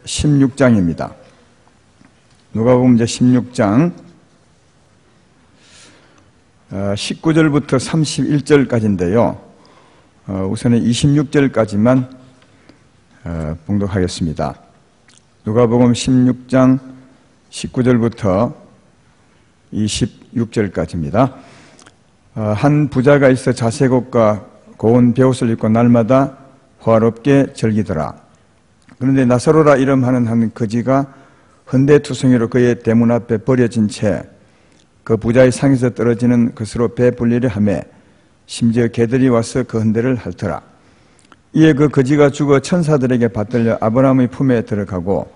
16장입니다. 누가복음 제 16장 19절부터 31절까지인데요. 우선은 26절까지만 봉독하겠습니다. 누가복음 16장 19절부터 26절까지입니다. 한 부자가 있어 자색옷과 고운 베옷을 입고 날마다 호화롭게 즐기더라. 그런데 나사로라 이름하는 한 거지가 헌데투성이로 그의 대문 앞에 버려진 채 그 부자의 상에서 떨어지는 것으로 배불리려 하며 심지어 개들이 와서 그 헌데를 핥더라. 이에 그 거지가 죽어 천사들에게 받들려 아브라함의 품에 들어가고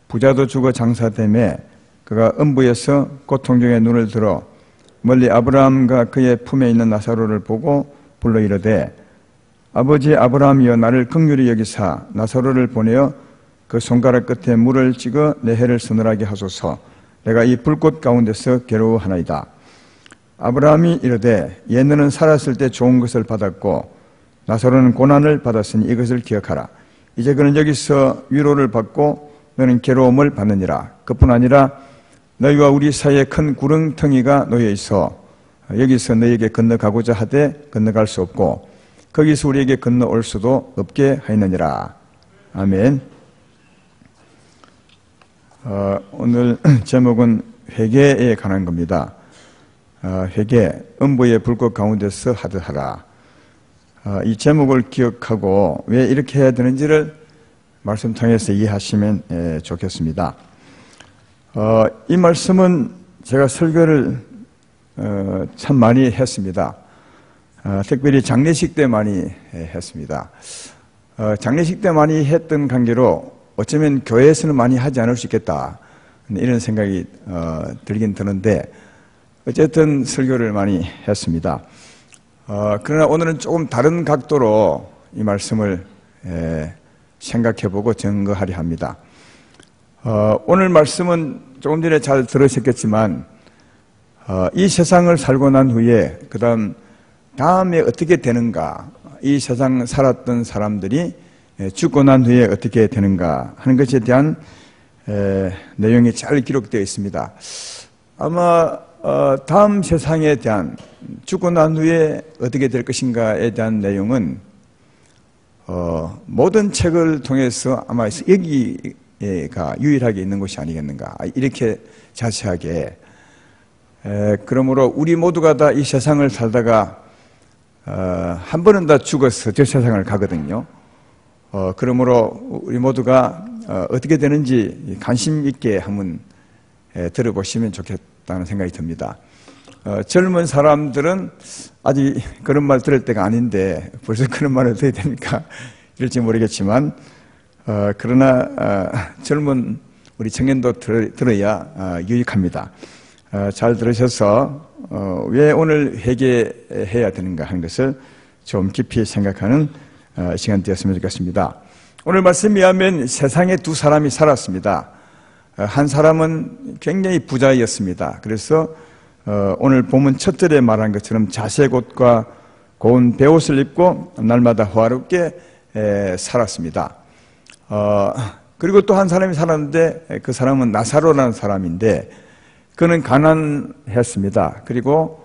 부자도 죽어 장사되매 그가 음부에서 고통 중에 눈을 들어 멀리 아브라함과 그의 품에 있는 나사로를 보고 불러 이르되 아버지 아브라함이여 나를 긍휼히 여기사 나사로를 보내어 그 손가락 끝에 물을 찍어 내 혀를 서늘하게 하소서. 내가 이 불꽃 가운데서 괴로워하나이다. 아브라함이 이르되 얘 너는 살았을 때 좋은 것을 받았고 나사로는 고난을 받았으니 이것을 기억하라. 이제 그는 여기서 위로를 받고 너는 괴로움을 받느니라. 그뿐 아니라 너희와 우리 사이에 큰 구렁텅이가 놓여 있어 여기서 너희에게 건너가고자 하되 건너갈 수 없고 거기서 우리에게 건너올 수도 없게 하였느니라. 아멘. 오늘 제목은 회개에 관한 겁니다. 회개, 음부의 불꽃 가운데서 하듯하라. 이 제목을 기억하고 왜 이렇게 해야 되는지를 말씀 통해서 이해하시면 좋겠습니다. 이 말씀은 제가 설교를 참 많이 했습니다. 특별히 장례식 때 많이 했습니다. 장례식 때 많이 했던 관계로 어쩌면 교회에서는 많이 하지 않을 수 있겠다 이런 생각이 들긴 드는데 어쨌든 설교를 많이 했습니다. 그러나 오늘은 조금 다른 각도로 이 말씀을 생각해보고 증거하려 합니다. 오늘 말씀은 조금 전에 잘 들으셨겠지만 이 세상을 살고 난 후에 다음에 어떻게 되는가, 이 세상 살았던 사람들이 죽고 난 후에 어떻게 되는가 하는 것에 대한 내용이 잘 기록되어 있습니다. 아마 다음 세상에 대한, 죽고 난 후에 어떻게 될 것인가에 대한 내용은 모든 책을 통해서 아마 여기가 유일하게 있는 것이 아니겠는가, 이렇게 자세하게. 그러므로 우리 모두가 다 이 세상을 살다가 한 번은 다 죽어서 저 세상을 가거든요. 그러므로 우리 모두가 어떻게 되는지 관심 있게 한번 들어보시면 좋겠다는 생각이 듭니다. 젊은 사람들은 아직 그런 말 들을 때가 아닌데 벌써 그런 말을 들어야 됩니까? 이럴지 모르겠지만 그러나 젊은 우리 청년도 들어야 유익합니다. 잘 들으셔서 왜 오늘 회개해야 되는가 하는 것을 좀 깊이 생각하는 시간 되었으면 좋겠습니다. 오늘 말씀에 의하면 세상에 두 사람이 살았습니다. 한 사람은 굉장히 부자였습니다. 그래서 오늘 본문 첫 절에 말한 것처럼 자색옷과 고운 베옷을 입고 날마다 호화롭게 살았습니다. 그리고 또 한 사람이 살았는데 그 사람은 나사로라는 사람인데 그는 가난했습니다. 그리고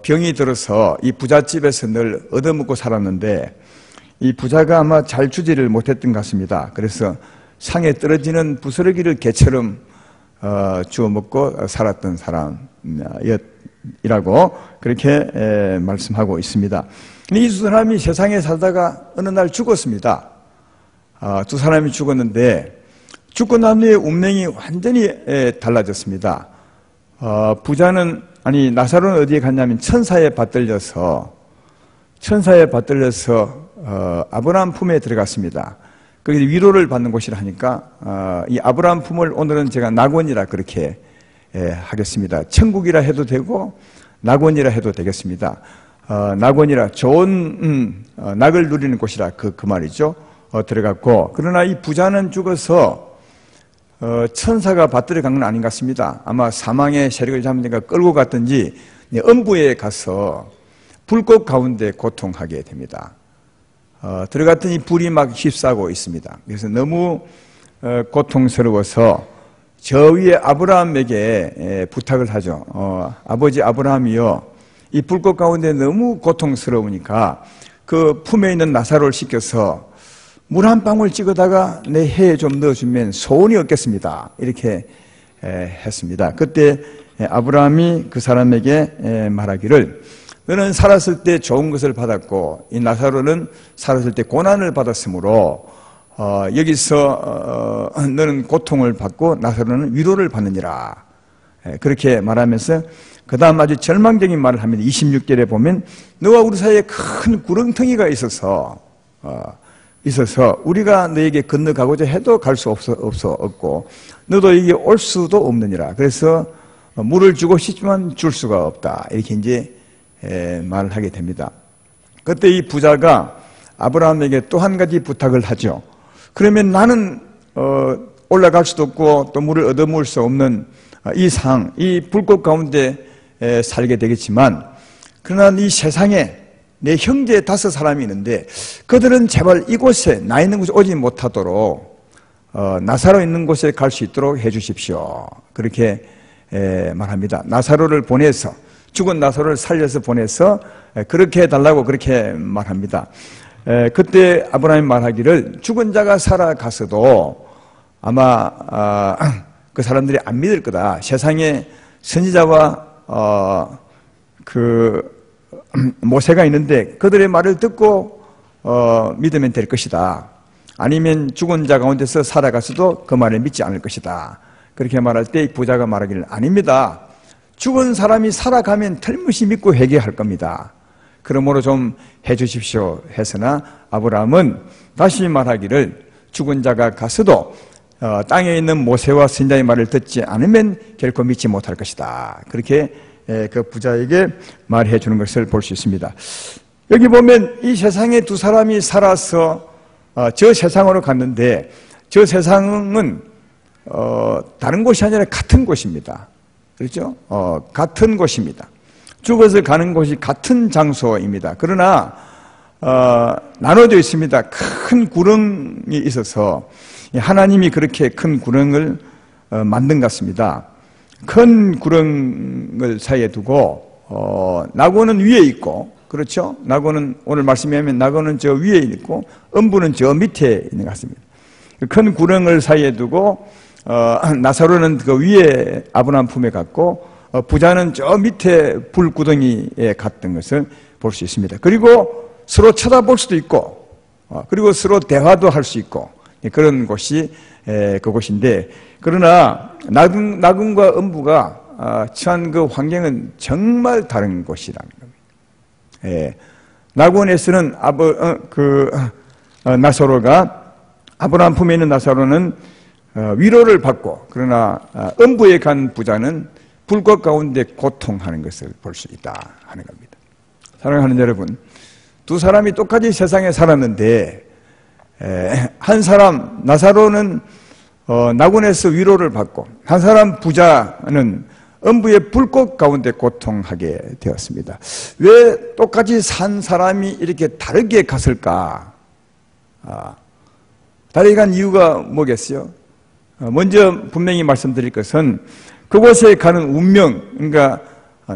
병이 들어서 이 부잣집에서 늘 얻어먹고 살았는데 이 부자가 아마 잘 주지를 못했던 것 같습니다. 그래서 상에 떨어지는 부스러기를 개처럼 주워 먹고 살았던 사람이라고 그렇게 말씀하고 있습니다. 이 두 사람이 세상에 살다가 어느 날 죽었습니다. 두 사람이 죽었는데 죽고 난 후에 운명이 완전히 달라졌습니다. 나사로는 어디에 갔냐면 천사에 받들려서 아브라함 품에 들어갔습니다. 거기 위로를 받는 곳이라 하니까 이 아브라함 품을 오늘은 제가 낙원이라 그렇게 하겠습니다. 천국이라 해도 되고 낙원이라 해도 되겠습니다. 낙원이라 좋은 낙을 누리는 곳이라 그 말이죠. 들어갔고, 그러나 이 부자는 죽어서 천사가 받들어 간 건 아닌 것 같습니다. 아마 사망의 세력을 잡으니까 끌고 갔든지 음부에 가서 불꽃 가운데 고통하게 됩니다. 들어갔더니 불이 막 휩싸고 있습니다. 그래서 너무 고통스러워서 저 위에 아브라함에게 부탁을 하죠. 아버지 아브라함이요, 이 불꽃 가운데 너무 고통스러우니까 그 품에 있는 나사로를 시켜서 물 한 방울 찍어다가 내 해에 좀 넣어주면 소원이 없겠습니다. 이렇게 했습니다. 그때 아브라함이 그 사람에게 말하기를, 너는 살았을 때 좋은 것을 받았고 이 나사로는 살았을 때 고난을 받았으므로 여기서 너는 고통을 받고 나사로는 위로를 받느니라. 그렇게 말하면서 그 다음 아주 절망적인 말을 합니다. 26절에 보면 너와 우리 사이에 큰 구렁텅이가 있어서 우리가 너에게 건너가고자 해도 갈 수 없고 너도 여기 올 수도 없느니라. 그래서 물을 주고 싶지만 줄 수가 없다. 이렇게 이제 말을 하게 됩니다. 그때 이 부자가 아브라함에게 또 한 가지 부탁을 하죠. 그러면 나는 올라갈 수도 없고 또 물을 얻어먹을 수 없는 이 불꽃 가운데 살게 되겠지만, 그러나 이 세상에 내 형제 5사람이 있는데 그들은 제발 이곳에 나 있는 곳에 오지 못하도록 나사로 있는 곳에 갈 수 있도록 해 주십시오. 그렇게 말합니다. 나사로를 보내서, 죽은 나사로를 살려서 보내서 그렇게 해달라고 그렇게 말합니다. 그때 아브라함이 말하기를, 죽은 자가 살아가서도 아마 그 사람들이 안 믿을 거다. 세상에 선지자와 모세가 있는데 그들의 말을 듣고 믿으면 될 것이다. 아니면 죽은 자 가운데서 살아가서도 그 말을 믿지 않을 것이다. 그렇게 말할 때 부자가 말하기를, 아닙니다. 죽은 사람이 살아가면 틀림없이 믿고 회개할 겁니다. 그러므로 좀 해주십시오 했으나 아브라함은 다시 말하기를, 죽은 자가 가서도 땅에 있는 모세와 선지자의 말을 듣지 않으면 결코 믿지 못할 것이다. 그렇게 그 부자에게 말해 주는 것을 볼 수 있습니다. 여기 보면 이 세상에 두 사람이 살아서 저 세상으로 갔는데, 저 세상은 다른 곳이 아니라 같은 곳입니다. 그렇죠? 같은 곳입니다. 죽어서 가는 곳이 같은 장소입니다. 그러나 나눠져 있습니다. 큰 구렁이 있어서 하나님이 그렇게 큰 구렁을 만든 것 같습니다. 큰 구렁을 사이에 두고 나고는 위에 있고, 그렇죠? 나고는 오늘 말씀에 하면 나고는 저 위에 있고 음부는 저 밑에 있는 것 같습니다. 큰 구렁을 사이에 두고 나사로는 그 위에 아브라함 품에 갔고 부자는 저 밑에 불구덩이에 갔던 것을 볼 수 있습니다. 그리고 서로 쳐다볼 수도 있고 그리고 서로 대화도 할 수 있고 그런 곳이 그곳인데, 그러나 나군과 음부가 처한 그 환경은 정말 다른 곳이라는 겁니다. 나군에서는 나사로가, 아브라함 품에 있는 나사로는 위로를 받고, 그러나 음부에 간 부자는 불꽃 가운데 고통하는 것을 볼 수 있다 하는 겁니다. 사랑하는 여러분, 두 사람이 똑같이 세상에 살았는데 한 사람 나사로는 나군에서 위로를 받고 한 사람 부자는 음부의 불꽃 가운데 고통하게 되었습니다. 왜 똑같이 산 사람이 이렇게 다르게 갔을까? 다르게 간 이유가 뭐겠어요? 먼저 분명히 말씀드릴 것은 그곳에 가는 운명, 그러니까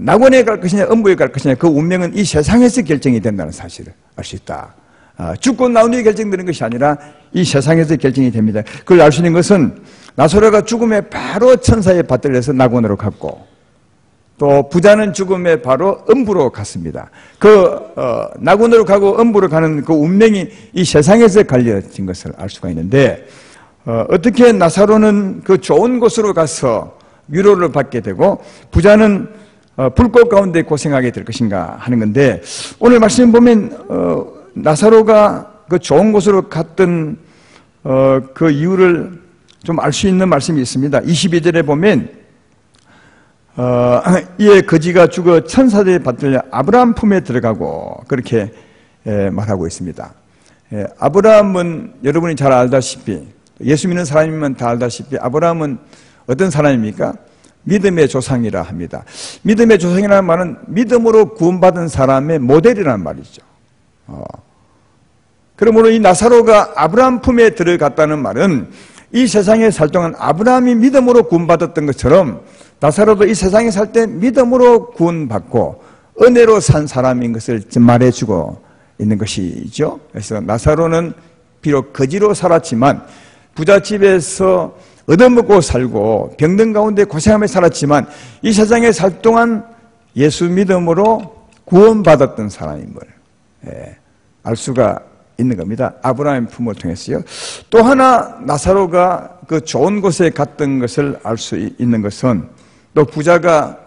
낙원에 갈 것이냐 음부에 갈 것이냐, 그 운명은 이 세상에서 결정이 된다는 사실을 알 수 있다. 죽고 나온 뒤에 결정되는 것이 아니라 이 세상에서 결정이 됩니다. 그걸 알 수 있는 것은 나사로가 죽음에 바로 천사의 받들려서 낙원으로 갔고, 또 부자는 죽음에 바로 음부로 갔습니다. 낙원으로 가고 음부로 가는 그 운명이 이 세상에서 갈려진 것을 알 수가 있는데, 어떻게 나사로는 그 좋은 곳으로 가서 위로를 받게 되고 부자는 불꽃 가운데 고생하게 될 것인가 하는 건데, 오늘 말씀 보면 나사로가 그 좋은 곳으로 갔던 그 이유를 좀 알 수 있는 말씀이 있습니다. 22절에 보면 이에 거지가 죽어 천사들이 받들려 아브라함 품에 들어가고, 그렇게 말하고 있습니다. 아브라함은 여러분이 잘 알다시피, 예수 믿는 사람이면 다 알다시피 아브라함은 어떤 사람입니까? 믿음의 조상이라 합니다. 믿음의 조상이라는 말은 믿음으로 구원받은 사람의 모델이라는 말이죠. 그러므로 이 나사로가 아브라함 품에 들어갔다는 말은 이 세상에 살 동안 아브라함이 믿음으로 구원받았던 것처럼 나사로도 이 세상에 살 때 믿음으로 구원받고 은혜로 산 사람인 것을 말해주고 있는 것이죠. 그래서 나사로는 비록 거지로 살았지만 부잣집에서 얻어먹고 살고 병든 가운데 고생하며 살았지만 이 세상에 살 동안 예수 믿음으로 구원받았던 사람임을 알 수가 있는 겁니다. 아브라함의 품을 통해서요. 또 하나 나사로가 그 좋은 곳에 갔던 것을 알 수 있는 것은, 또 부자가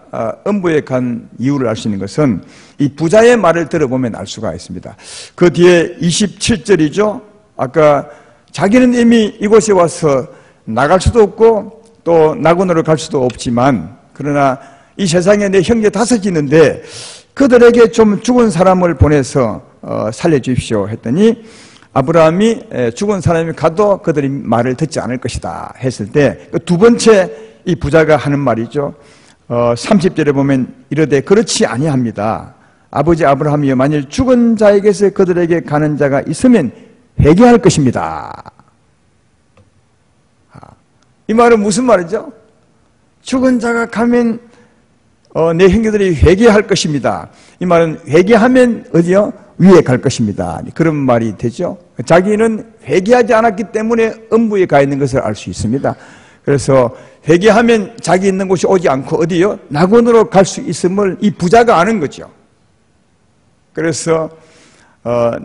음부에 간 이유를 알 수 있는 것은 이 부자의 말을 들어보면 알 수가 있습니다. 그 뒤에 27절이죠. 아까 자기는 이미 이곳에 와서 나갈 수도 없고 또 낙원으로 갈 수도 없지만 그러나 이 세상에 내 형제 5이 있는데 그들에게 좀 죽은 사람을 보내서 살려주십시오 했더니 아브라함이 죽은 사람이 가도 그들이 말을 듣지 않을 것이다 했을 때 두 번째 이 부자가 하는 말이죠. 30절에 보면 이르되 그렇지 아니합니다. 아버지 아브라함이여 만일 죽은 자에게서 그들에게 가는 자가 있으면 회개할 것입니다. 이 말은 무슨 말이죠? 죽은 자가 가면 내 형제들이 회개할 것입니다. 이 말은 회개하면 어디요? 위에 갈 것입니다. 그런 말이 되죠. 자기는 회개하지 않았기 때문에 음부에 가 있는 것을 알 수 있습니다. 그래서 회개하면 자기 있는 곳이 오지 않고 어디요? 낙원으로 갈 수 있음을 이 부자가 아는 거죠. 그래서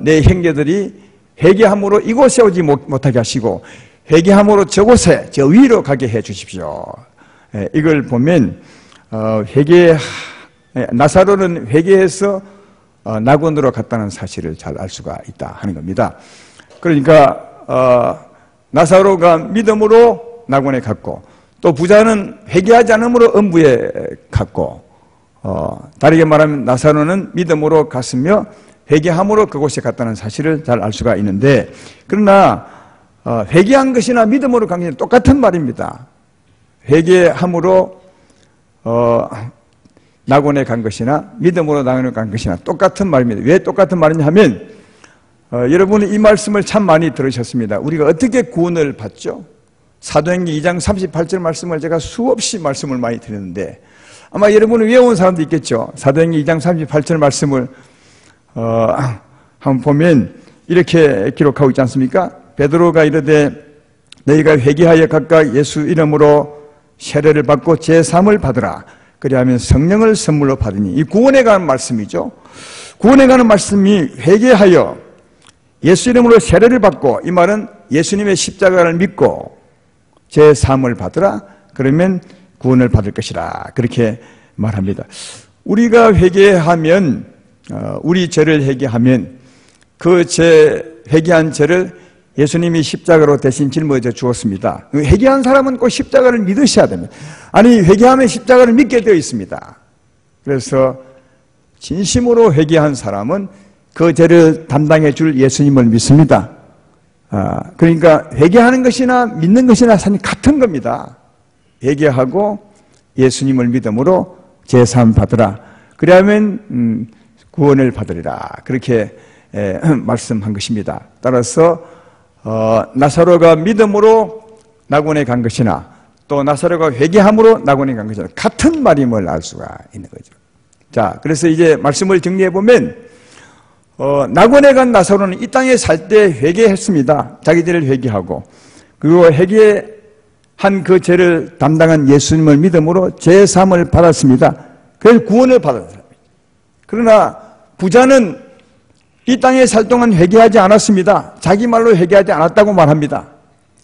내 형제들이 회개함으로 이곳에 오지 못하게 하시고 회개함으로 저곳에 저 위로 가게 해 주십시오. 이걸 보면 나사로는 회개해서 낙원으로 갔다는 사실을 잘 알 수가 있다 하는 겁니다. 그러니까 나사로가 믿음으로 낙원에 갔고 또 부자는 회개하지 않음으로 음부에 갔고 다르게 말하면 나사로는 믿음으로 갔으며 회개함으로 그곳에 갔다는 사실을 잘 알 수가 있는데, 그러나 회개한 것이나 믿음으로 간 것은 똑같은 말입니다. 회개함으로 낙원에 간 것이나 믿음으로 낙원에 간 것이나 똑같은 말입니다. 왜 똑같은 말이냐 하면 여러분은 이 말씀을 참 많이 들으셨습니다. 우리가 어떻게 구원을 받죠? 사도행전 2장 38절 말씀을 제가 수없이 말씀을 많이 드렸는데 아마 여러분은 외운 사람도 있겠죠. 사도행전 2장 38절 말씀을 한번 보면 이렇게 기록하고 있지 않습니까? 베드로가 이르되 너희가 회개하여 각각 예수 이름으로 세례를 받고 제3을 받으라. 그리하면 성령을 선물로 받으니, 이 구원에 관한 말씀이죠. 구원에 관한 말씀이 회개하여 예수 이름으로 세례를 받고, 이 말은 예수님의 십자가를 믿고 제3을 받으라. 그러면 구원을 받을 것이라. 그렇게 말합니다. 우리가 회개하면, 우리 죄를 회개하면 그 회개한 죄를 예수님이 십자가로 대신 짊어져 주었습니다. 회개한 사람은 꼭 십자가를 믿으셔야 됩니다. 아니, 회개하면 십자가를 믿게 되어 있습니다. 그래서 진심으로 회개한 사람은 그 죄를 담당해 줄 예수님을 믿습니다. 그러니까 회개하는 것이나 믿는 것이나 사실 같은 겁니다. 회개하고 예수님을 믿음으로 제3 받으라. 그러면 구원을 받으리라. 그렇게 말씀한 것입니다. 따라서 나사로가 믿음으로 낙원에 간 것이나 또 나사로가 회개함으로 낙원에 간 것이나 같은 말임을 알 수가 있는 거죠. 자, 그래서 이제 말씀을 정리해 보면 낙원에 간 나사로는 이 땅에 살 때 회개했습니다. 자기들을 회개하고, 그리고 회개한 그 죄를 담당한 예수님을 믿음으로 제3을 받았습니다. 그래서 구원을 받은 사람입니다. 그러나 부자는 이 땅에 살 동안 회개하지 않았습니다. 자기 말로 회개하지 않았다고 말합니다.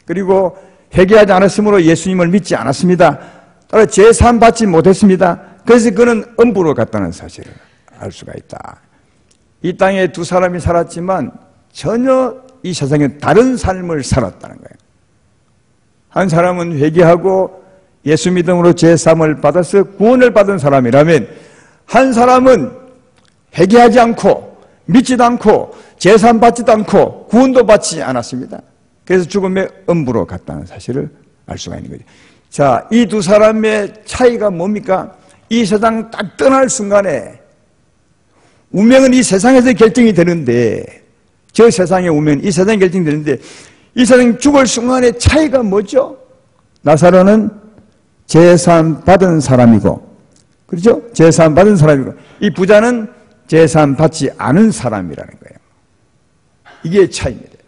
그리고 회개하지 않았으므로 예수님을 믿지 않았습니다. 따라 제3 받지 못했습니다. 그래서 그는 음부로 갔다는 사실을 알 수가 있다. 이 땅에 두 사람이 살았지만 전혀 이 세상에 다른 삶을 살았다는 거예요. 한 사람은 회개하고 예수 믿음으로 제3을 받아서 구원을 받은 사람이라면, 한 사람은 회개하지 않고 믿지도 않고 제3 받지도 않고 구원도 받지 않았습니다. 그래서 죽음의 음부로 갔다는 사실을 알 수가 있는 거죠. 자, 이 두 사람의 차이가 뭡니까? 이 세상 딱 떠날 순간에 운명은 이 세상에서 결정이 되는데, 저 세상의 운명은 이 세상에 결정이 되는데, 이 사람이 죽을 순간의 차이가 뭐죠? 나사로는 제사함 받은 사람이고, 그렇죠? 제사함 받은 사람이고, 이 부자는 제사함 받지 않은 사람이라는 거예요. 이게 차이입니다.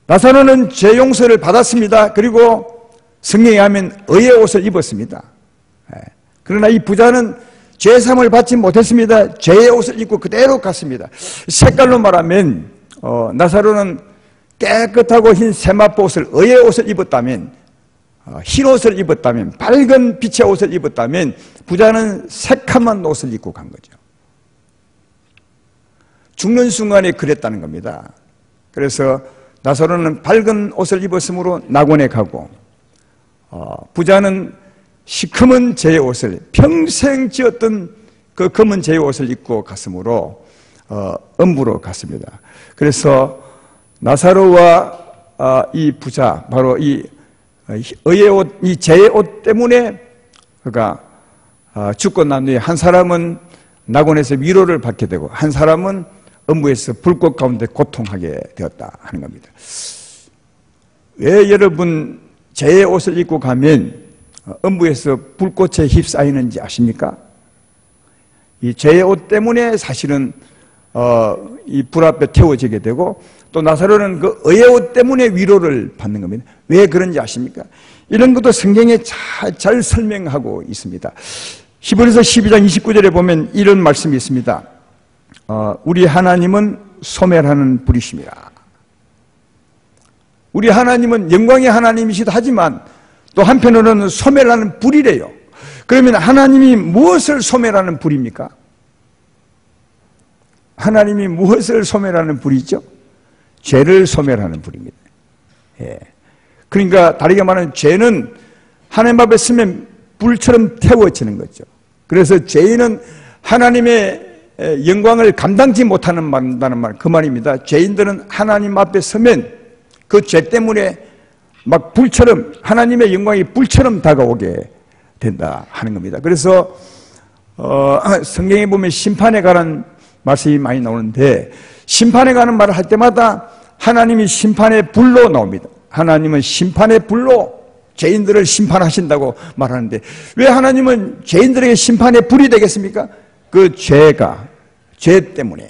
나사로는 죄 용서를 받았습니다. 그리고 성경에 하면 의의 옷을 입었습니다. 그러나 이 부자는 죄사함을 받지 못했습니다. 죄의 옷을 입고 그대로 갔습니다. 색깔로 말하면 나사로는 깨끗하고 흰 세마포 옷을, 의의 옷을 입었다면, 흰 옷을 입었다면, 밝은 빛의 옷을 입었다면, 부자는 새카만 옷을 입고 간 거죠. 죽는 순간에 그랬다는 겁니다. 그래서 나사로는 밝은 옷을 입었으므로 낙원에 가고, 부자는 시커먼 제의 옷을, 평생 지었던 그 검은 제의 옷을 입고 갔으므로 음부로 갔습니다. 그래서 나사로와 이 부자, 바로 이 의의 옷, 이 제의 옷 때문에 그가 죽고 난 후에 한 사람은 낙원에서 위로를 받게 되고 한 사람은 음부에서 불꽃 가운데 고통하게 되었다 하는 겁니다. 왜 여러분 제의 옷을 입고 가면 음부에서 불꽃에 휩싸이는지 아십니까? 이 죄의 옷 때문에 사실은 이 불 앞에 태워지게 되고, 또 나사로는 그 의의 옷 때문에 위로를 받는 겁니다. 왜 그런지 아십니까? 이런 것도 성경에 잘 설명하고 있습니다. 히브리서 12장 29절에 보면 이런 말씀이 있습니다. 우리 하나님은 소멸하는 불이십니다. 우리 하나님은 영광의 하나님이시다 하지만 또 한편으로는 소멸하는 불이래요. 그러면 하나님이 무엇을 소멸하는 불입니까? 하나님이 무엇을 소멸하는 불이죠? 죄를 소멸하는 불입니다. 예. 그러니까 다르게 말하면 죄는 하나님 앞에 서면 불처럼 태워지는 거죠. 그래서 죄인은 하나님의 영광을 감당지 못하는 말, 그 말입니다. 죄인들은 하나님 앞에 서면 그 죄 때문에 막 불처럼, 하나님의 영광이 불처럼 다가오게 된다 하는 겁니다. 그래서 성경에 보면 심판에 관한 말씀이 많이 나오는데, 심판에 관한 말을 할 때마다 하나님이 심판의 불로 나옵니다. 하나님은 심판의 불로 죄인들을 심판하신다고 말하는데, 왜 하나님은 죄인들에게 심판의 불이 되겠습니까? 그 죄가, 죄 때문에.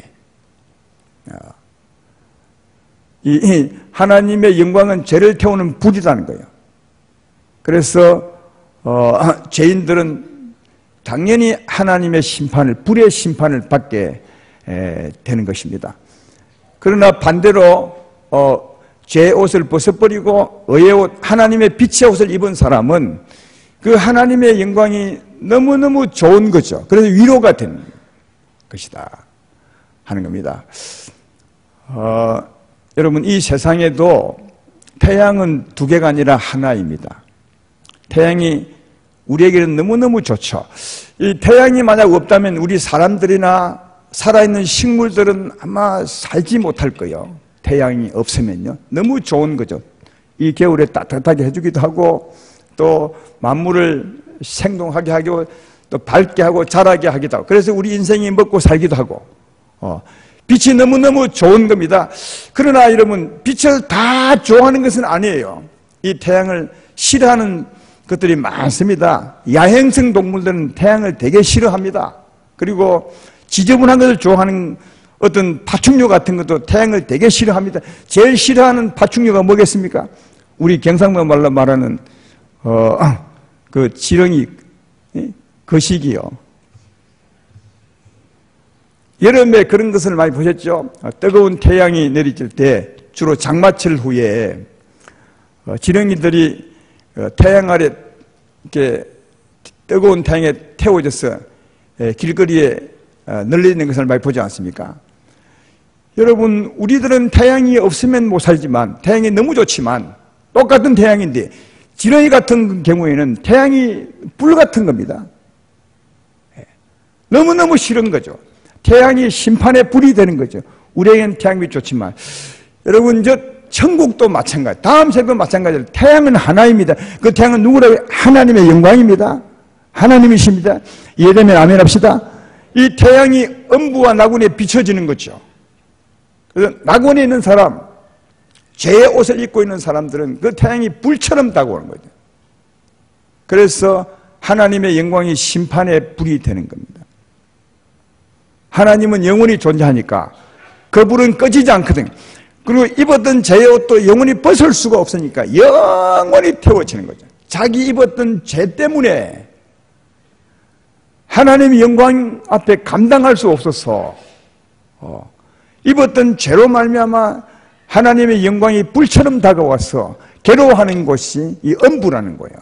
이 하나님의 영광은 죄를 태우는 불이라는 거예요. 그래서 죄인들은 당연히 하나님의 심판을, 불의 심판을 받게 되는 것입니다. 그러나 반대로 죄의 옷을 벗어버리고 의의 옷, 하나님의 빛의 옷을 입은 사람은 그 하나님의 영광이 너무너무 좋은 거죠. 그래서 위로가 되는 것이다 하는 겁니다. 여러분, 이 세상에도 태양은 두 개가 아니라 하나입니다. 태양이 우리에게는 너무너무 좋죠. 이 태양이 만약 없다면 우리 사람들이나 살아있는 식물들은 아마 살지 못할 거예요. 태양이 없으면요. 너무 좋은 거죠. 이 겨울에 따뜻하게 해주기도 하고, 또 만물을 생동하게 하고, 또 밝게 하고 자라게 하기도 하고, 그래서 우리 인생이 먹고 살기도 하고, 빛이 너무너무 좋은 겁니다. 그러나 여러분, 빛을 다 좋아하는 것은 아니에요. 이 태양을 싫어하는 것들이 많습니다. 야행성 동물들은 태양을 되게 싫어합니다. 그리고 지저분한 것을 좋아하는 어떤 파충류 같은 것도 태양을 되게 싫어합니다. 제일 싫어하는 파충류가 뭐겠습니까? 우리 경상도 말로 말하는 그 지렁이, 거시기요. 여름에 그런 것을 많이 보셨죠? 뜨거운 태양이 내리칠 때 주로 장마철 후에 지렁이들이 태양 아래 이렇게 뜨거운 태양에 태워져서 길거리에 널리는 것을 많이 보지 않습니까? 여러분, 우리들은 태양이 없으면 못 살지만, 태양이 너무 좋지만 똑같은 태양인데 지렁이 같은 경우에는 태양이 불 같은 겁니다. 너무너무 싫은 거죠. 태양이 심판의 불이 되는 거죠. 우리에게는 태양이 좋지만, 여러분, 천국도 마찬가지, 다음 세계도 마찬가지로 태양은 하나입니다. 그 태양은 누구라고? 하나님의 영광입니다. 하나님이십니다. 이해되면 아멘 합시다. 이 태양이 음부와 낙원에 비춰지는 거죠. 그래서 낙원에 있는 사람, 죄의 옷을 입고 있는 사람들은 그 태양이 불처럼 다가오는 거죠. 그래서 하나님의 영광이 심판의 불이 되는 겁니다. 하나님은 영원히 존재하니까 그 불은 꺼지지 않거든요. 그리고 입었던 죄의 옷도 영원히 벗을 수가 없으니까 영원히 태워지는 거죠. 자기 입었던 죄 때문에 하나님의 영광 앞에 감당할 수 없어서 입었던 죄로 말미암아 하나님의 영광이 불처럼 다가와서 괴로워하는 것이 이 엄부라는 거예요.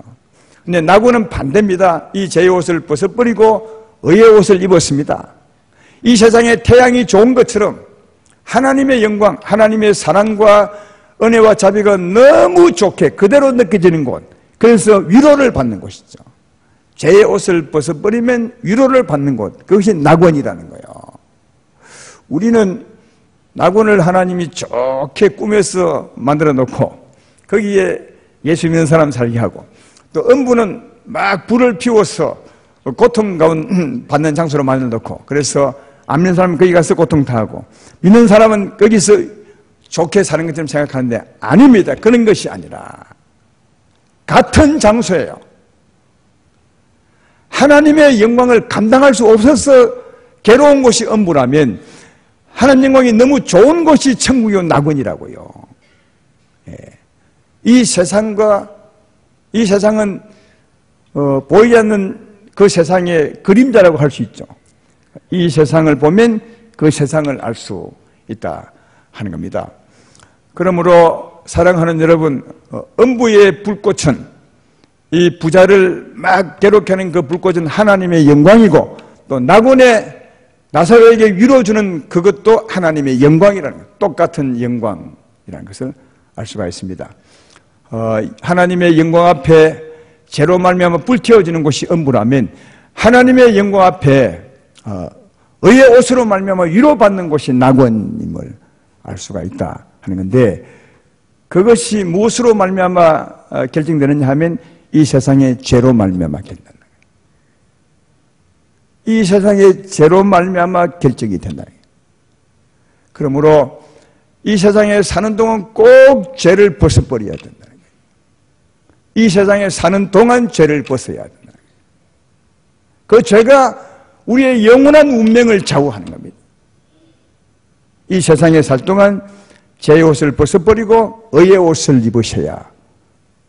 근데 나고는 반대입니다. 이 죄의 옷을 벗어버리고 의의 옷을 입었습니다. 이 세상에 태양이 좋은 것처럼 하나님의 영광, 하나님의 사랑과 은혜와 자비가 너무 좋게 그대로 느껴지는 곳, 그래서 위로를 받는 곳이죠. 죄의 옷을 벗어버리면 위로를 받는 곳, 그것이 낙원이라는 거예요. 우리는 낙원을 하나님이 좋게 꾸며서 만들어 놓고 거기에 예수 믿는 사람 살게 하고, 또 음부는 막 불을 피워서 고통 가운 받는 장소로 만들어 놓고, 그래서 안 믿는 사람은 거기 가서 고통 당하고 믿는 사람은 거기서 좋게 사는 것처럼 생각하는데 아닙니다. 그런 것이 아니라 같은 장소예요. 하나님의 영광을 감당할 수 없어서 괴로운 곳이 음부라면 하나님 영광이 너무 좋은 곳이 천국이요 낙원이라고요. 이 세상은 보이지 않는 그 세상의 그림자라고 할 수 있죠. 이 세상을 보면 그 세상을 알 수 있다 하는 겁니다. 그러므로 사랑하는 여러분, 음부의 불꽃은, 이 부자를 막 괴롭게 하는 그 불꽃은 하나님의 영광이고, 또 낙원에 나사로에게 위로주는 그것도 하나님의 영광이라는 것, 똑같은 영광이라는 것을 알 수가 있습니다. 하나님의 영광 앞에 죄로 말미암아 불태워지는 곳이 음부라면 하나님의 영광 앞에 의의 옷으로 말미암아 위로받는 곳이 낙원임을 알 수가 있다 하는 건데, 그것이 무엇으로 말미암아 결정되느냐 하면 이 세상의 죄로 말미암아 결정된다. 이 세상의 죄로 말미암아 결정이 된다. 그러므로 이 세상에 사는 동안 꼭 죄를 벗어버려야 된다. 이 세상에 사는 동안 죄를 벗어야 된다. 그 죄가 우리의 영원한 운명을 좌우하는 겁니다. 이 세상에 살 동안 죄의 옷을 벗어버리고 의의 옷을 입으셔야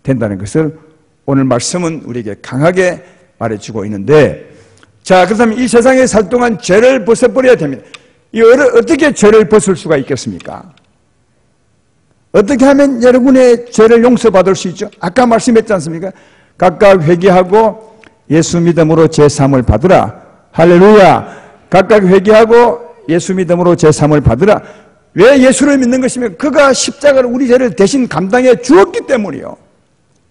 된다는 것을 오늘 말씀은 우리에게 강하게 말해주고 있는데, 자, 그렇다면 이 세상에 살 동안 죄를 벗어버려야 됩니다. 어떻게 죄를 벗을 수가 있겠습니까? 어떻게 하면 여러분의 죄를 용서받을 수 있죠? 아까 말씀했지 않습니까? 각각 회개하고 예수 믿음으로 제3을 받으라. 할렐루야. 각각 회개하고 예수 믿음으로 제3을 받으라. 왜 예수를 믿는 것이면 그가 십자가를 우리 죄를 대신 감당해 주었기 때문이요.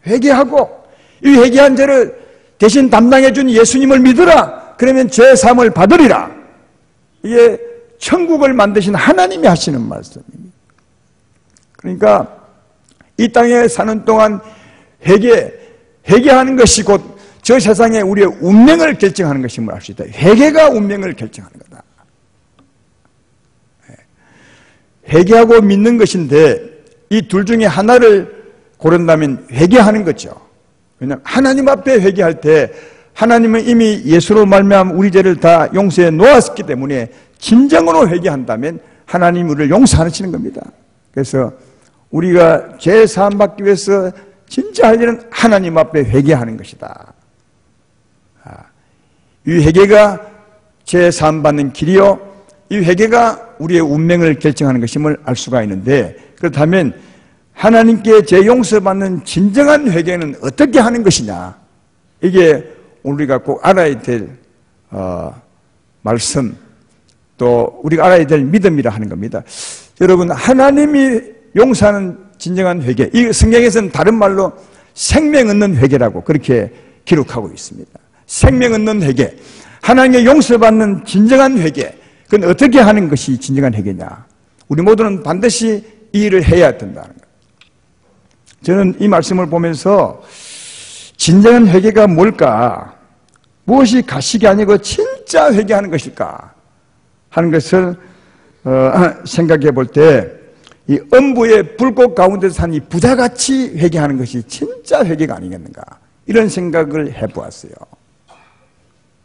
회개하고 이 회개한 죄를 대신 담당해 준 예수님을 믿으라. 그러면 제3을 받으리라. 이게 천국을 만드신 하나님이 하시는 말씀입니다. 그러니까 이 땅에 사는 동안 회개하는 것이 곧 저 세상에 우리의 운명을 결정하는 것임을 알 수 있다. 회개가 운명을 결정하는 거다. 회개하고 믿는 것인데 이 둘 중에 하나를 고른다면 회개하는 거죠. 왜냐하면 하나님 앞에 회개할 때 하나님은 이미 예수로 말미암아 우리 죄를 다 용서해 놓았기 때문에 진정으로 회개한다면 하나님 우리를 용서하시는 겁니다. 그래서 우리가 죄 사함 받기 위해서 진짜 할 일은 하나님 앞에 회개하는 것이다. 이 회개가 죄 사함 받는 길이요, 이 회개가 우리의 운명을 결정하는 것임을 알 수가 있는데, 그렇다면 하나님께 죄 용서받는 진정한 회개는 어떻게 하는 것이냐, 이게 우리가 꼭 알아야 될 말씀, 또 우리가 알아야 될 믿음이라 하는 겁니다. 여러분, 하나님이 용서하는 진정한 회개, 이 성경에서는 다른 말로 생명 얻는 회개라고 그렇게 기록하고 있습니다. 생명 얻는 회개, 하나님의 용서받는 진정한 회개, 그건 어떻게 하는 것이 진정한 회개냐? 우리 모두는 반드시 이 일을 해야 된다는 거예요. 저는 이 말씀을 보면서 진정한 회개가 뭘까? 무엇이 가식이 아니고 진짜 회개하는 것일까? 하는 것을 생각해 볼 때 이 음부의 불꽃 가운데서 산 이 부자같이 회개하는 것이 진짜 회개가 아니겠는가, 이런 생각을 해보았어요.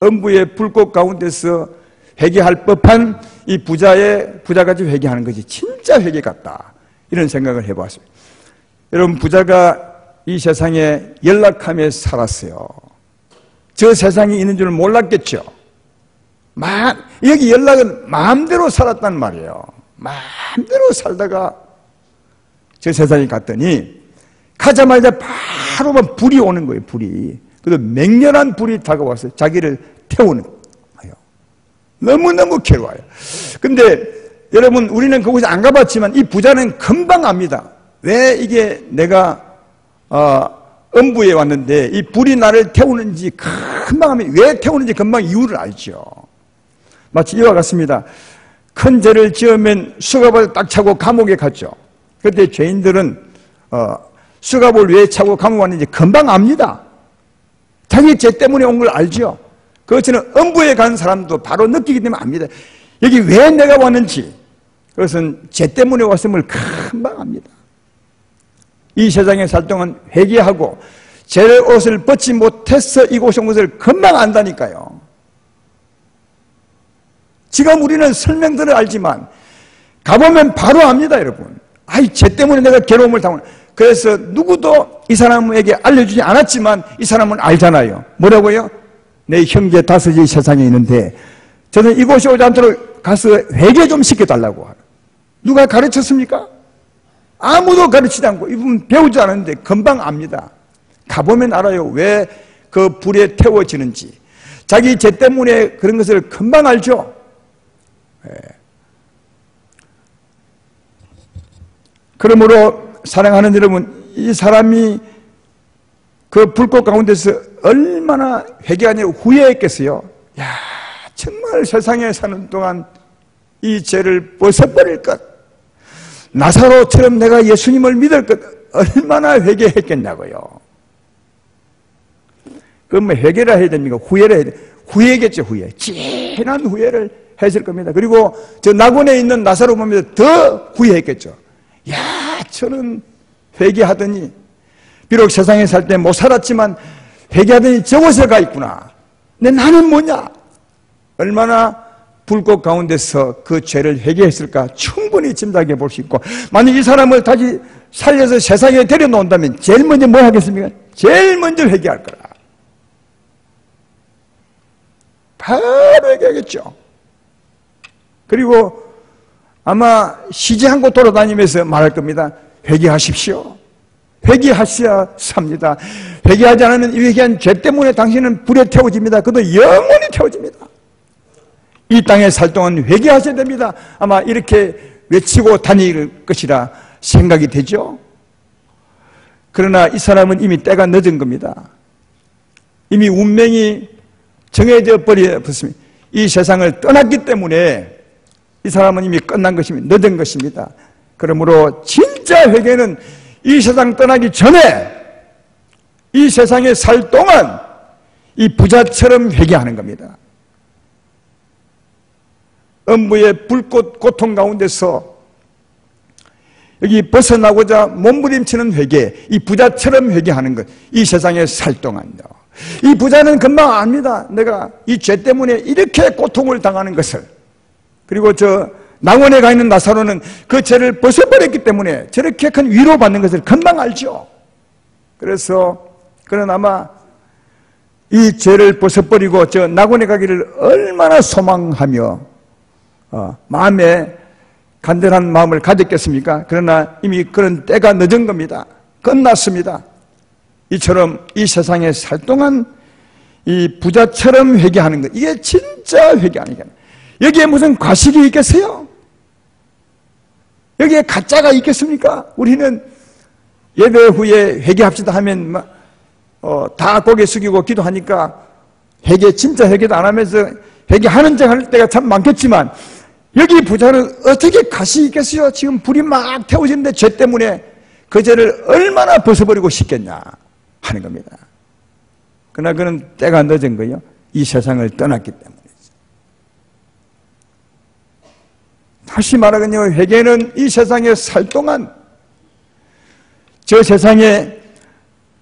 음부의 불꽃 가운데서 회개할 법한 이 부자같이 회개하는 것이 진짜 회개 같다, 이런 생각을 해보았습니다. 여러분, 부자가 이 세상에 연락하며 살았어요. 저 세상에 있는 줄 몰랐겠죠. 여기 연락은 마음대로 살았단 말이에요. 마음대로 살다가 저 세상에 갔더니 가자마자 바로 불이 오는 거예요. 불이. 그래서 맹렬한 불이 다가와서 자기를 태우는 거예요. 너무너무 괴로워요. 근데 여러분, 우리는 그곳에 안 가봤지만 이 부자는 금방 압니다. 왜 이게 내가 음부에 왔는데 이 불이 나를 태우는지 금방 하면, 왜 태우는지 금방 이유를 알죠. 마치 이와 같습니다. 큰 죄를 지으면 수갑을 딱 차고 감옥에 갔죠. 그때 죄인들은 수갑을 왜 차고 감옥에 왔는지 금방 압니다. 자기 죄 때문에 온 걸 알죠. 그것은 음부에 간 사람도 바로 느끼기 때문에 압니다. 여기 왜 내가 왔는지, 그것은 죄 때문에 왔음을 금방 압니다. 이 세상에 살 동안 회개하고 죄의 옷을 벗지 못해서 이곳에 온 것을 금방 안다니까요. 지금 우리는 설명들을 알지만 가보면 바로 압니다, 여러분. 죄 때문에 내가 괴로움을 당하는. 그래서 누구도 이 사람에게 알려주지 않았지만 이 사람은 알잖아요. 뭐라고요? 내 형제 다섯이 세상에 있는데 저는 이곳에 오지 않도록 가서 회개 좀 시켜달라고. 누가 가르쳤습니까? 아무도 가르치지 않고, 이분 배우지 않았는데 금방 압니다. 가보면 알아요. 왜 그 불에 태워지는지. 자기 죄 때문에 그런 것을 금방 알죠. 그러므로 사랑하는 여러분, 이 사람이 그 불꽃 가운데서 얼마나 회개하냐 후회했겠어요. 정말 세상에 사는 동안 이 죄를 벗어버릴 것, 나사로처럼 내가 예수님을 믿을 것, 얼마나 회개했겠냐고요. 그럼 뭐 회개를 해야 됩니까? 후회를 해야 됩니까? 후회겠죠. 후회. 진한 후회를 했을 겁니다. 그리고 저 낙원에 있는 나사로 보면서 더 후회했겠죠. 저는 회개하더니, 비록 세상에 살 때 못 살았지만 회개하더니 저곳에 가 있구나. 근데 나는 뭐냐? 얼마나 불꽃 가운데서 그 죄를 회개했을까 충분히 짐작해 볼 수 있고, 만약 이 사람을 다시 살려서 세상에 데려놓는다면 제일 먼저 뭐 하겠습니까? 제일 먼저 회개할 거라. 바로 회개하겠죠. 그리고 아마 시지 않고 돌아다니면서 말할 겁니다. 회개하십시오. 회개하셔야 삽니다. 회개하지 않으면 이 회개한 죄 때문에 당신은 불에 태워집니다. 그도 영원히 태워집니다. 이 땅에 살 동안 회개하셔야 됩니다. 아마 이렇게 외치고 다닐 것이라 생각이 되죠. 그러나 이 사람은 이미 때가 늦은 겁니다. 이미 운명이 정해져 버렸습니다. 이 세상을 떠났기 때문에 이 사람은 이미 끝난 것입니다. 늦은 것입니다. 그러므로 진짜 회개는 이 세상 떠나기 전에 이 세상에 살 동안 이 부자처럼 회개하는 겁니다. 음부의 불꽃 고통 가운데서 여기 벗어나고자 몸부림치는 회개, 이 부자처럼 회개하는 것, 이 세상에 살 동안요. 이 부자는 금방 압니다. 내가 이 죄 때문에 이렇게 고통을 당하는 것을. 그리고 저 낙원에 가 있는 나사로는 그 죄를 벗어버렸기 때문에 저렇게 큰 위로받는 것을 금방 알죠. 그래서 그는 아마 이 죄를 벗어버리고 저 낙원에 가기를 얼마나 소망하며 마음에 간절한 마음을 가졌겠습니까? 그러나 이미 그런 때가 늦은 겁니다. 끝났습니다. 이처럼 이 세상에 살 동안 이 부자처럼 회개하는 것, 이게 진짜 회개 아니겠나. 여기에 무슨 과식이 있겠어요? 여기에 가짜가 있겠습니까? 우리는 예배 후에 회개합시다 하면 다 고개 숙이고 기도하니까 회개, 진짜 회개도 안 하면서 회개하는 척 할 때가 참 많겠지만, 여기 부자는 어떻게 가식이 있겠어요? 지금 불이 막 태워지는데 죄 때문에 그 죄를 얼마나 벗어버리고 싶겠냐 하는 겁니다. 그러나 그는 때가 늦은 거예요. 이 세상을 떠났기 때문에. 다시 말하건요, 회개는 이 세상에 살 동안 저 세상에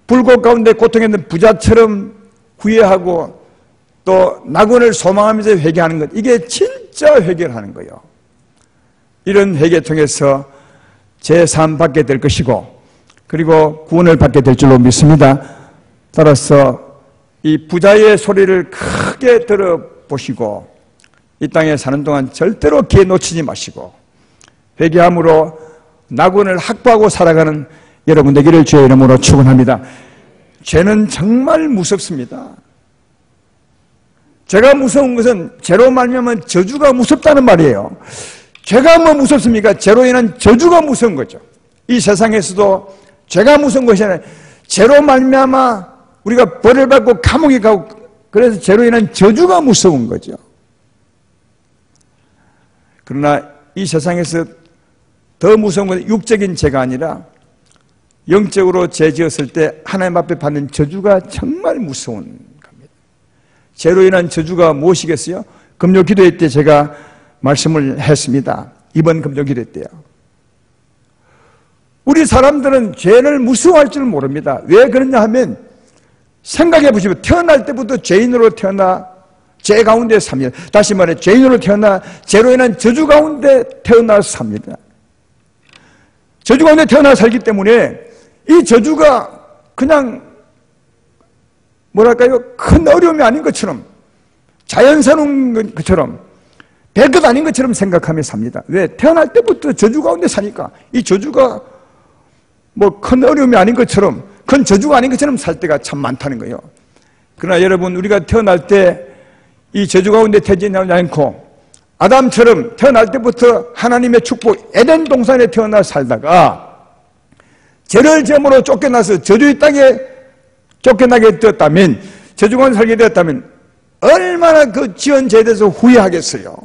불꽃 가운데 고통했는 부자처럼 후회하고 또 낙원을 소망하면서 회개하는 것, 이게 진짜 회개를 하는 거예요. 이런 회개 통해서 제 삶 받게 될 것이고, 그리고 구원을 받게 될 줄로 믿습니다. 따라서 이 부자의 소리를 크게 들어보시고 이 땅에 사는 동안 절대로 기회 놓치지 마시고 회개함으로 낙원을 확보하고 살아가는 여러분 되기를 주의 이름으로 축원합니다. 죄는 정말 무섭습니다. 죄가 무서운 것은 죄로 말미암은 저주가 무섭다는 말이에요. 죄가 뭐 무섭습니까? 죄로 인한 저주가 무서운 거죠. 이 세상에서도 죄가 무서운 것이 아니라 죄로 말미암아 우리가 벌을 받고 감옥에 가고, 그래서 죄로 인한 저주가 무서운 거죠. 그러나 이 세상에서 더 무서운 것은 육적인 죄가 아니라 영적으로 죄 지었을 때 하나님 앞에 받는 저주가 정말 무서운 겁니다. 죄로 인한 저주가 무엇이겠어요? 금요 기도회 때 제가 말씀을 했습니다. 이번 금요 기도회 때요. 우리 사람들은 죄를 무서워할 줄 모릅니다. 왜 그러냐 하면, 생각해 보시면 태어날 때부터 죄인으로 태어나 죄 가운데 삽니다. 다시 말해 죄인으로 태어나 죄로 인한 저주 가운데 태어나 삽니다. 저주 가운데 태어나 살기 때문에 이 저주가 그냥 뭐랄까요, 큰 어려움이 아닌 것처럼, 자연스러운 것처럼, 별것 아닌 것처럼 생각하며 삽니다. 왜? 태어날 때부터 저주 가운데 사니까 이 저주가 뭐 큰 어려움이 아닌 것처럼, 큰 저주가 아닌 것처럼 살 때가 참 많다는 거예요. 그러나 여러분, 우리가 태어날 때 이 저주 가운데 태어나지 않고 아담처럼 태어날 때부터 하나님의 축복 에덴 동산에 태어나 살다가 죄를 지음으로 쫓겨나서 저주의 땅에 쫓겨나게 되었다면, 저주 가운데 살게 되었다면 얼마나 그 지은 죄에 대해서 후회하겠어요.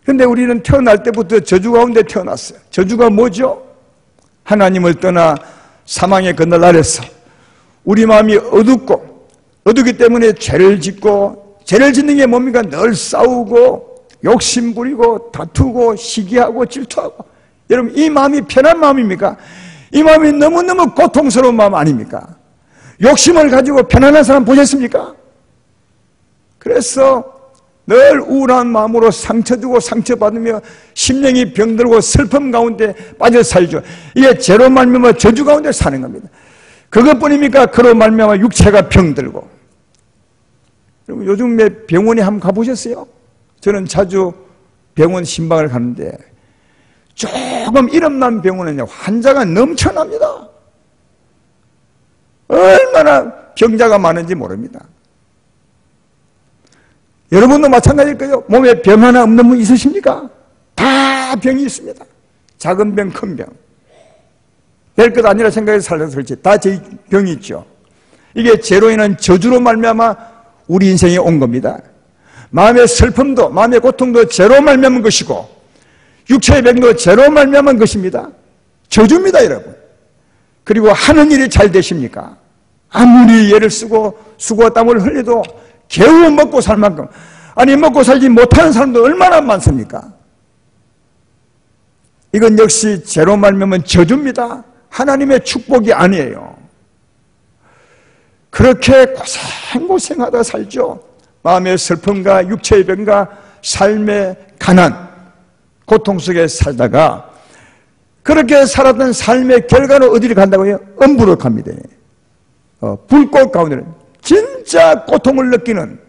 그런데 우리는 태어날 때부터 저주 가운데 태어났어요. 저주가 뭐죠? 하나님을 떠나 사망의 그늘 아래서 우리 마음이 어둡기 때문에 죄를 짓고, 죄를 짓는 게 뭡니까? 늘 싸우고 욕심 부리고 다투고 시기하고 질투하고. 여러분, 이 마음이 편한 마음입니까? 이 마음이 너무너무 고통스러운 마음 아닙니까? 욕심을 가지고 편안한 사람 보셨습니까? 그래서 늘 우울한 마음으로 상처주고 상처받으며 심령이 병들고 슬픔 가운데 빠져 살죠. 이게 죄로 말미암아 저주 가운데 사는 겁니다. 그것뿐입니까? 그로 말미암아 육체가 병들고. 여러분, 요즘에 병원에 한번 가보셨어요? 저는 자주 병원 신방을 가는데 조금 이름난 병원은요, 환자가 넘쳐납니다. 얼마나 병자가 많은지 모릅니다. 여러분도 마찬가지일 거예요. 몸에 병 하나 없는 분 있으십니까? 다 병이 있습니다. 작은 병, 큰 병. 될 것 아니라 생각해서 살아서 그렇지. 다 제 병이 있죠. 이게 죄로 인한 저주로 말미암아 우리 인생에 온 겁니다. 마음의 슬픔도, 마음의 고통도 죄로 말미암은 것이고, 육체의 병도 죄로 말미암은 것입니다. 저주입니다, 여러분. 그리고 하는 일이 잘 되십니까? 아무리 애를 쓰고 수고와 땀을 흘려도 겨우 먹고 살 만큼, 아니 먹고 살지 못하는 사람도 얼마나 많습니까? 이건 역시 죄로 말미암은 저주입니다. 하나님의 축복이 아니에요. 그렇게 고생하다 살죠. 마음의 슬픔과 육체의 병과 삶의 가난, 고통 속에 살다가 그렇게 살았던 삶의 결과는 어디를 간다고요? 음부로 갑니다. 불꽃 가운데, 진짜 고통을 느끼는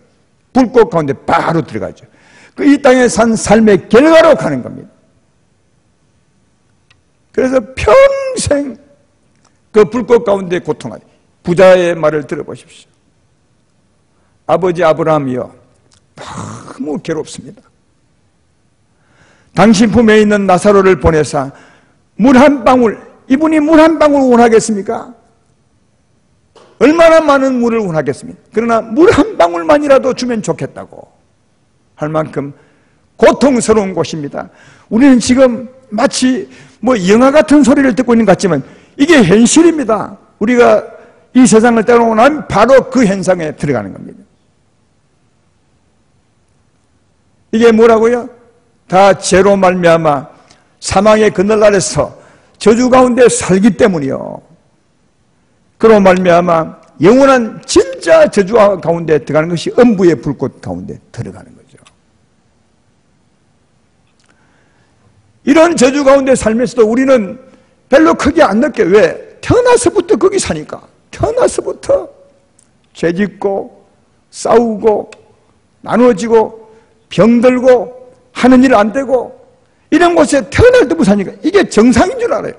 불꽃 가운데 바로 들어가죠. 이 땅에 산 삶의 결과로 가는 겁니다. 그래서 평생 그 불꽃 가운데 고통하죠. 부자의 말을 들어보십시오. 아버지 아브라함이요, 너무 괴롭습니다. 당신 품에 있는 나사로를 보내사 물 한 방울, 이분이 물 한 방울 원하겠습니까? 얼마나 많은 물을 원하겠습니까? 그러나 물 한 방울만이라도 주면 좋겠다고 할 만큼 고통스러운 곳입니다. 우리는 지금 마치 뭐 영화 같은 소리를 듣고 있는 것 같지만 이게 현실입니다. 우리가 이 세상을 떠나고 나면 바로 그 현상에 들어가는 겁니다. 이게 뭐라고요? 다 죄로 말미암아 사망의 그늘 아래서 저주 가운데 살기 때문이요. 그로 말미암아 영원한 진짜 저주 가운데 들어가는 것이 음부의 불꽃 가운데 들어가는 거죠. 이런 저주 가운데 살면서도 우리는 별로 크게 안 느껴. 왜? 태어나서부터 거기 사니까. 태어나서부터 죄짓고 싸우고 나누어지고 병들고 하는 일 안 되고 이런 곳에 태어날 때부터 사니까 이게 정상인 줄 알아요.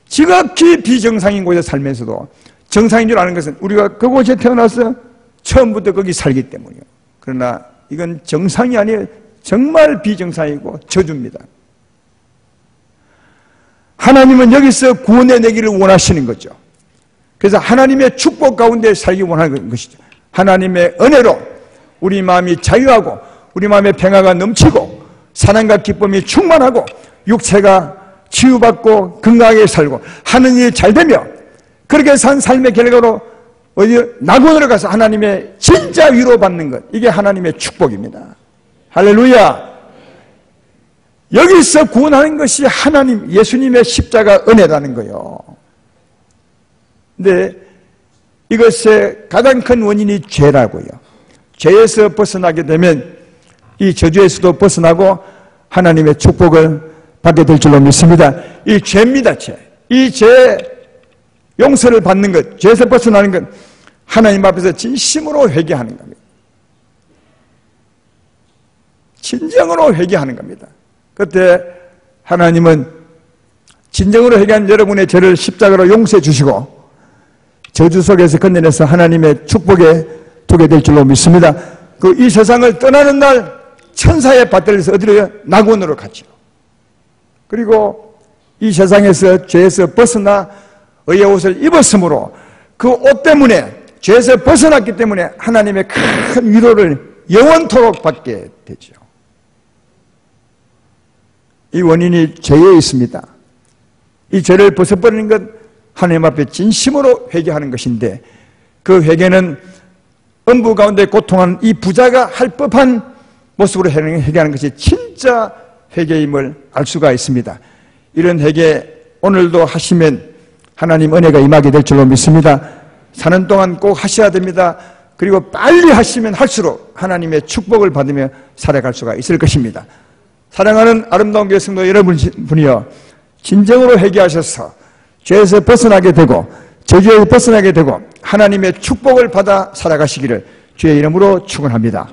지극히 비정상인 곳에 살면서도 정상인 줄 아는 것은 우리가 그곳에 태어나서 처음부터 거기 살기 때문이에요. 그러나 이건 정상이 아니에요. 정말 비정상이고 저주입니다. 하나님은 여기서 구원해내기를 원하시는 거죠. 그래서 하나님의 축복 가운데 살기 원하는 것이죠. 하나님의 은혜로 우리 마음이 자유하고 우리 마음에 평화가 넘치고 사랑과 기쁨이 충만하고 육체가 치유받고 건강하게 살고 하는 일이 잘 되며 그렇게 산 삶의 결과로 어디 낙원으로 가서 하나님의 진짜 위로받는 것, 이게 하나님의 축복입니다. 할렐루야. 여기서 구원하는 것이 하나님 예수님의 십자가 은혜라는 거예요. 근데 이것의 가장 큰 원인이 죄라고요. 죄에서 벗어나게 되면 이 저주에서도 벗어나고 하나님의 축복을 받게 될 줄로 믿습니다. 이 죄입니다. 죄. 이 죄 용서를 받는 것, 죄에서 벗어나는 것, 하나님 앞에서 진심으로 회개하는 겁니다. 진정으로 회개하는 겁니다. 그때 하나님은 진정으로 회개한 여러분의 죄를 십자가로 용서해 주시고 저주 속에서 건져내서 하나님의 축복에 두게 될 줄로 믿습니다. 이 세상을 떠나는 날 천사의 밭들에서 어디로요? 낙원으로 갔죠. 그리고 이 세상에서 죄에서 벗어나 의의 옷을 입었으므로 그 옷 때문에 죄에서 벗어났기 때문에 하나님의 큰 위로를 영원토록 받게 되죠. 이 원인이 죄에 있습니다. 이 죄를 벗어버리는 것, 하나님 앞에 진심으로 회개하는 것인데 그 회개는 음부 가운데 고통하는 이 부자가 할 법한 모습으로 회개하는 것이 진짜 회개임을 알 수가 있습니다. 이런 회개 오늘도 하시면 하나님 은혜가 임하게 될 줄로 믿습니다. 사는 동안 꼭 하셔야 됩니다. 그리고 빨리 하시면 할수록 하나님의 축복을 받으며 살아갈 수가 있을 것입니다. 사랑하는 아름다운 교회 성도 여러분이여, 진정으로 회개하셔서 죄에서 벗어나게 되고 저주에서 벗어나게 되고 하나님의 축복을 받아 살아가시기를 주의 이름으로 축원합니다.